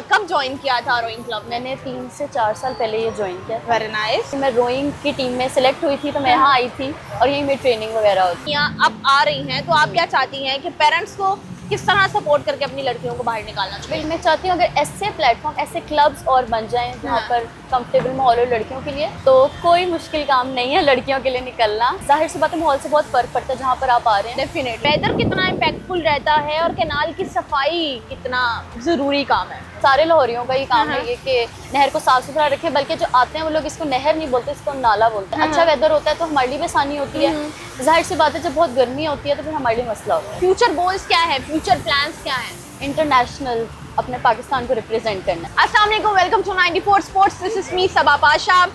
कब ज्वाइन किया था रोइंग क्लब? मैंने 3 से 4 साल पहले ये ज्वाइन किया। Very nice. मैं रोइंग की टीम में सिलेक्ट हुई थी तो मैं यहाँ आई थी और यहीं मेरी ट्रेनिंग वगैरह होती है। यहाँ अब आ रही हैं तो आप क्या चाहती हैं कि पेरेंट्स को किस तरह सपोर्ट करके अपनी लड़कियों को बाहर निकालना चाहिए? मैं चाहती हूँ अगर ऐसे प्लेटफॉर्म, ऐसे क्लब्स और बन जाएं जहाँ हाँ। पर कंफर्टेबल माहौल हो लड़कियों के लिए, तो कोई मुश्किल काम नहीं है लड़कियों के लिए निकलना। जाहिर सी बात है माहौल से बहुत फर्क पड़ता है जहाँ पर आप आ रहे हैं। डेफिनेट वेदर कितना इम्पैक्टफुल रहता है और कैनाल की सफाई कितना ज़रूरी काम है। सारे लाहौरियों का ये काम है ये कि नहर को साफ सुथरा रखें, बल्कि जो आते हैं वो लोग इसको नहर नहीं बोलते, इसको नाला बोलते हैं। अच्छा वेदर होता है तो हमारे लिए भी आसानी होती है। जाहिर सी बात है जब बहुत गर्मी होती है तो फिर हमारे लिए मसला होता है। फ्यूचर गोल्स क्या है, फ्यूचर प्लान्स क्या है? इंटरनेशनल अपने पाकिस्तान को रिप्रेजेंट करना। अस्सलाम वालेकुम, welcome to 94 sports. This is me Saba Pasha.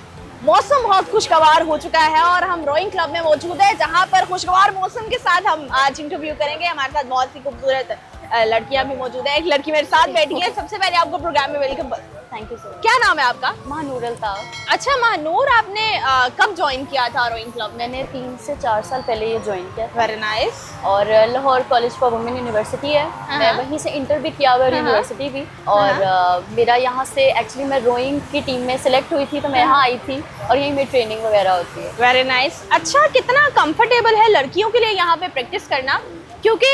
मौसम बहुत खुशगवार हो चुका है और हम रोइंग क्लब में मौजूद है जहां पर खुशगवार मौसम के साथ हम आज इंटरव्यू करेंगे। हमारे साथ बहुत सी खूबसूरत लड़कियां भी मौजूद है। एक लड़की मेरे साथ बैठी है। सबसे पहले आपको प्रोग्राम में वेलकम। Thank you sir. क्या नाम है आपका? महानूर अल्ताफ। अच्छा महानूर, आपने कब ज्वाइन किया था रोइंग क्लब? मैंने 3 से 4 साल पहले ये ज्वाइन किया। Very nice. और Lahore college for women university है, मैं वहीं से इंटर भी किया हुआ यूनिवर्सिटी भी। और मेरा यहाँ से एक्चुअली मैं रोइंग की टीम में सिलेक्ट हुई थी तो मैं यहाँ आई थी और यहीं मेरी ट्रेनिंग वगैरह होती है। Very nice. अच्छा, कितना कंफर्टेबल है लड़कियों के लिए यहाँ पे प्रैक्टिस करना? क्योंकि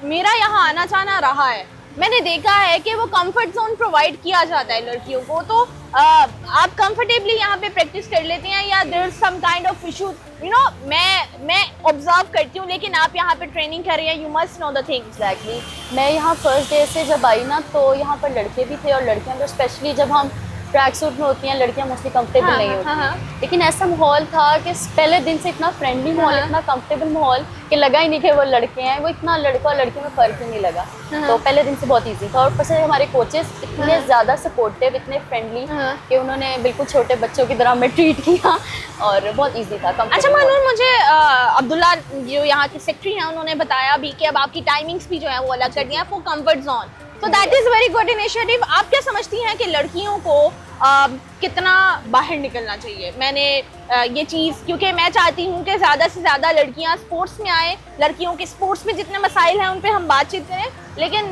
मेरा यहाँ आना जाना रहा है, मैंने देखा है कि वो कंफर्ट जोन प्रोवाइड किया जाता है लड़कियों को। तो आप कंफर्टेबली यहाँ पे प्रैक्टिस कर लेते हैं या there is some kind of issue? You know, मैं ऑब्जर्व करती हूँ, लेकिन आप यहाँ पे ट्रेनिंग कर रही हैं, you must know the things. Exactly. मैं यहाँ फर्स्ट डे से जब आई ना तो यहाँ पर लड़के भी थे और लड़कियाँ भी, स्पेशली जब हम ट्रैक सूट में होती हैं लड़कियाँ मोस्टली कंफर्टेबल नहीं होती। लेकिन ऐसा माहौल था कि पहले दिन से इतना फ्रेंडली माहौल, इतना कंफर्टेबल माहौल कि लगा ही नहीं कि वो लड़के हैं। वो इतना लड़का और लड़कियों में फ़र्क ही नहीं लगा। तो पहले दिन से बहुत इजी था। और ऊपर से हमारे कोचेस इतने ज़्यादा सपोर्टिव, इतने फ्रेंडली कि उन्होंने बिल्कुल छोटे बच्चों की तरह हमें ट्रीट किया और बहुत ईजी था। अच्छा मनूर, मुझे अब्दुल्ला जो यहाँ के सेक्रेटरी हैं उन्होंने बताया भी कि अब आपकी टाइमिंग्स भी जो है वो अलग कर दी हैं फॉर कंफर्ट जोन। तो that is very good initiative. आप क्या समझती हैं कि लड़कियों को कितना बाहर निकलना चाहिए? मैंने ये चीज़, क्योंकि मैं चाहती हूँ कि ज़्यादा से ज़्यादा लड़कियाँ स्पोर्ट्स में आए, लड़कियों के स्पोर्ट्स में जितने मसाइल हैं उन पे हम बातचीत करें। लेकिन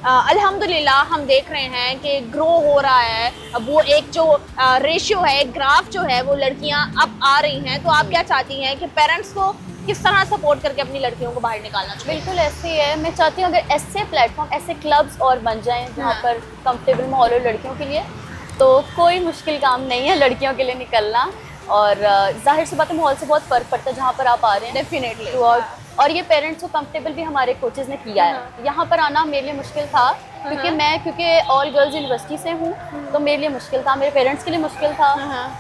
अल्हम्दुलिल्लाह हम देख रहे हैं कि ग्रो हो रहा है। अब वो एक जो रेशियो है, एक ग्राफ जो है, वो लड़कियाँ अब आ रही हैं। तो आप क्या चाहती हैं कि पेरेंट्स को किस तरह सपोर्ट करके अपनी लड़कियों को बाहर निकालना चाहिए? बिल्कुल ऐसे ही है। मैं चाहती हूँ अगर ऐसे प्लेटफॉर्म, ऐसे क्लब्स और बन जाएं जहाँ पर कंफर्टेबल माहौल हो लड़कियों के लिए, तो कोई मुश्किल काम नहीं है लड़कियों के लिए निकलना। और जाहिर सी बात है माहौल से बहुत फ़र्क पड़ता है जहाँ पर आप आ रहे हैं। डेफिनेटली। और ये पेरेंट्स को कंफर्टेबल भी हमारे कोचेज़ ने किया है। यहाँ पर आना मेरे लिए मुश्किल था क्योंकि ऑल गर्ल्स यूनिवर्सिटी से हूँ, तो मेरे लिए मुश्किल था, मेरे पेरेंट्स के लिए मुश्किल था।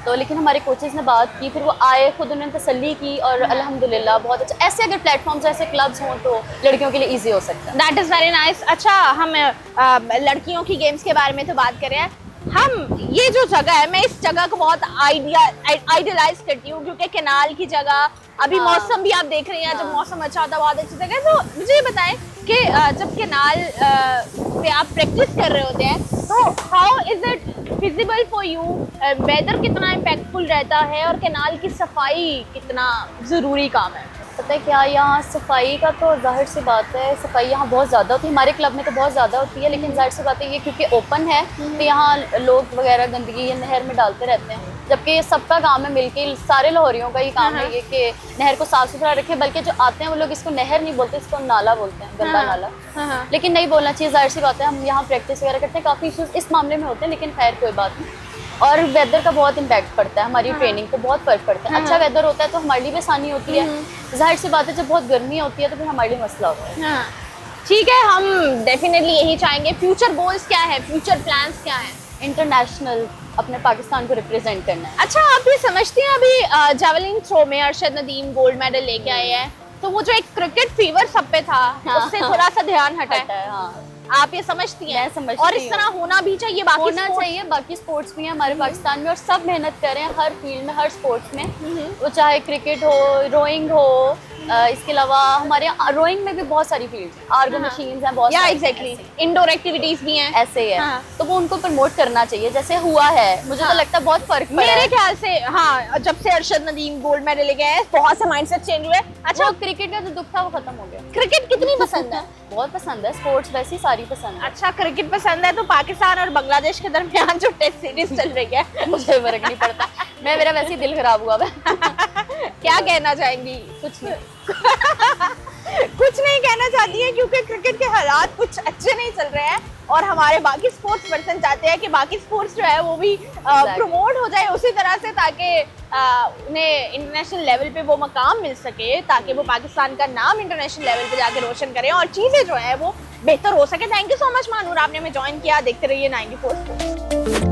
तो लेकिन हमारे कोचेज़ ने बात की, फिर वो आए, खुद उन्होंने तसल्ली की और अल्हम्दुलिल्लाह बहुत अच्छा। ऐसे अगर प्लेटफॉर्म्स, ऐसे क्लब्स हों तो लड़कियों के लिए ईजी हो सकता है। That is very nice. अच्छा, हम लड़कियों की गेम्स के बारे में तो बात करें। हम ये जो जगह है, मैं इस जगह को बहुत आइडियलाइज करती हूँ क्योंकि कैनाल की जगह, अभी मौसम भी आप देख रही हैं, जब मौसम अच्छा होता है बहुत अच्छी जगह है। तो मुझे ये बताएं कि जब कैनाल पे आप प्रैक्टिस कर रहे होते हैं तो how is it feasible for you? Whether कितना इम्पैक्टफुल रहता है और कैनाल की सफाई कितना ज़रूरी काम है? पता है क्या, यहाँ सफाई का तो जाहिर सी बात है, सफाई यहाँ बहुत ज़्यादा होती है। हमारे क्लब में तो बहुत ज़्यादा होती है, लेकिन जाहिर सी बात है ये क्योंकि ओपन है तो यहाँ लोग वगैरह गंदगी ये नहर में डालते रहते हैं। जबकि ये सबका काम है, मिलके सारे लाहौरियों का ही काम है ये कि नहर को साफ सुथरा रखें। बल्कि जो आते हैं वो लोग इसको नहर नहीं बोलते, इसको नाला बोलते हैं, गंदा नाला। लेकिन नहीं बोलना चाहिए, जाहिर सी बात है। हम यहाँ प्रैक्टिस वगैरह करते हैं, काफ़ी इशूज़ इस मामले में होते हैं, लेकिन खैर कोई बात नहीं। और वेदर का बहुत इम्पैक्ट पड़ता है, हमारी ट्रेनिंग पे बहुत फ़र्क पड़ता है। अच्छा वेदर होता है तो हमारे लिए भी आसानी होती है। जाहिर सी बात है जब बहुत गर्मी होती है तो फिर हमारे लिए मसला होता है। ठीक है, हम डेफिनेटली यही चाहेंगे। फ्यूचर गोल्स क्या है, फ्यूचर प्लान्स क्या है? इंटरनेशनल अपने पाकिस्तान को रिप्रेजेंट करना है। अच्छा, आप ये समझती हैं अभी जावेलिन थ्रो में अरशद नदीम गोल्ड मेडल लेके आए हैं, तो वो जो एक क्रिकेट फीवर सब पे था उससे थोड़ा सा ध्यान हटा है। आप ये समझती हैं? समझती और इस तरह होना भी चाहिए, बाकी स्पोर्ट्स भी हैं हमारे पाकिस्तान में और सब मेहनत कर रहे हैं हर फील्ड में, हर स्पोर्ट्स में। वो चाहे क्रिकेट हो, रोइंग हो इसके अलावा हमारे यहाँ रोइंग में भी बहुत सारी फील्ड है, आर्गो मशीन्स हैं बहुत या सारी एग्जैक्टली इंडोर एक्टिविटीज भी हैं ऐसे ही है। हाँ। तो वो उनको प्रमोट करना चाहिए जैसे हुआ है, मुझे तो लगता है बहुत फर्क पड़ा मेरे है। ख्याल से हाँ, जब से अरशद नदीम गोल्ड मेडल लेके आए बहुत से माइंडसेट चेंज हुए। अच्छा, वो क्रिकेट का जो दुख था वो खत्म हो गया। क्रिकेट कितनी पसंद है? बहुत पसंद है, स्पोर्ट्स वैसे ही सारी पसंद है। अच्छा, क्रिकेट पसंद है तो पाकिस्तान और बांग्लादेश के दरमियान जो टेस्ट सीरीज चल रही है मुझे फर्क नहीं पड़ता, मेरा वैसे ही दिल खराब हुआ है। क्या कहना चाहेंगी? कुछ नहीं। कुछ नहीं कहना चाहती है क्योंकि क्रिकेट के हालात कुछ अच्छे नहीं चल रहे हैं और हमारे बाकी स्पोर्ट्स पर्सन चाहते हैं कि बाकी स्पोर्ट्स जो है वो भी प्रमोट हो जाए उसी तरह से, ताकि उन्हें इंटरनेशनल लेवल पे वो मकाम मिल सके, ताकि वो पाकिस्तान का नाम इंटरनेशनल लेवल पे जाके रोशन करें और चीज़ें जो है वो बेहतर हो सके। Thank you so much Manur, आपने हमें ज्वाइन किया। देखते रहिए 94 स्पोर्ट्स।